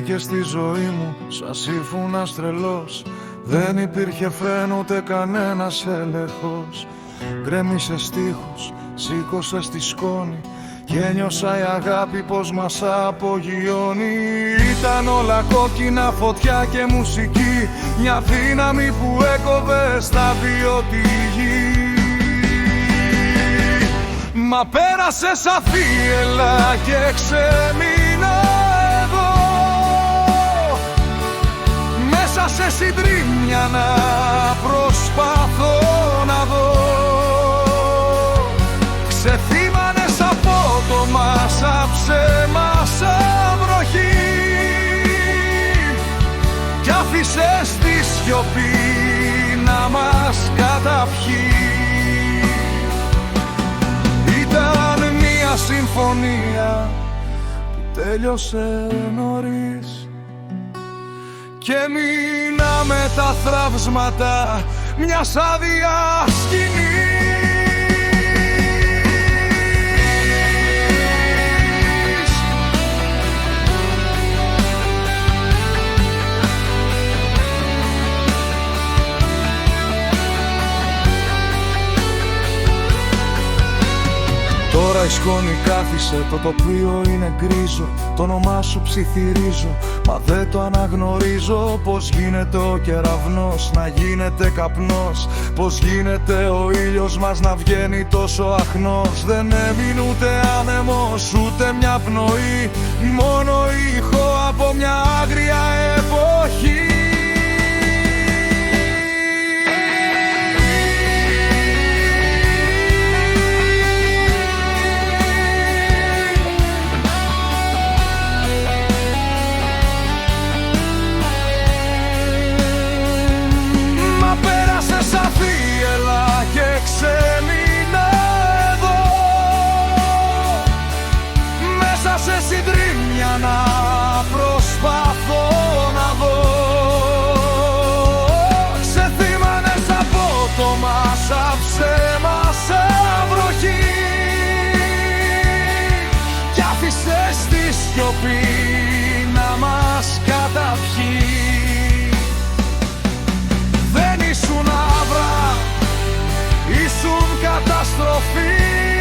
μπήκε στη ζωή μου σαν σύμφωνας τρελός. Δεν υπήρχε φρένο ούτε κανένας έλεγχος. Γκρέμισε στίχους, σήκωσε στη σκόνη και ένιωσα η αγάπη πως μας απογειώνει. Ήταν όλα κόκκινα, φωτιά και μουσική, μια δύναμη που έκοβε στα δύο τη γη. Μα πέρασε σαν θύελλα και ξέμεινα εδώ, μέσα σε συντρίμμια να προσπαθώ να δω. Ξεθύμανες απότομα σαν ψέμα, σαν βροχή, κι άφησες τη σιωπή να μας καταπιεί. Ήταν μια συμφωνία που τέλειωσε νωρίς και μείνα με τα θραύσματα μιας άδειας σκηνής. Τώρα η σκόνη κάθισε, το τοπίο είναι γκρίζο, το όνομά σου ψιθυρίζω, μα δεν το αναγνωρίζω. Πως γίνεται ο κεραυνός να γίνεται καπνός, πως γίνεται ο ήλιος μας να βγαίνει τόσο αχνός. Δεν έμεινε ούτε άνεμος ούτε μια πνοή, μόνο ήχο από μια άγρια εποχή. Και ξέμεινα εδώ, μέσα σε συντρίμμια να προσπαθώ να δω. Ξεθύμανες απότομα σαν ψέμα, σαν βροχή, κι άφησες τη σιωπή να μας καταπιεί. Δεν ήσουν άβρα, ήσουν καταστροφή.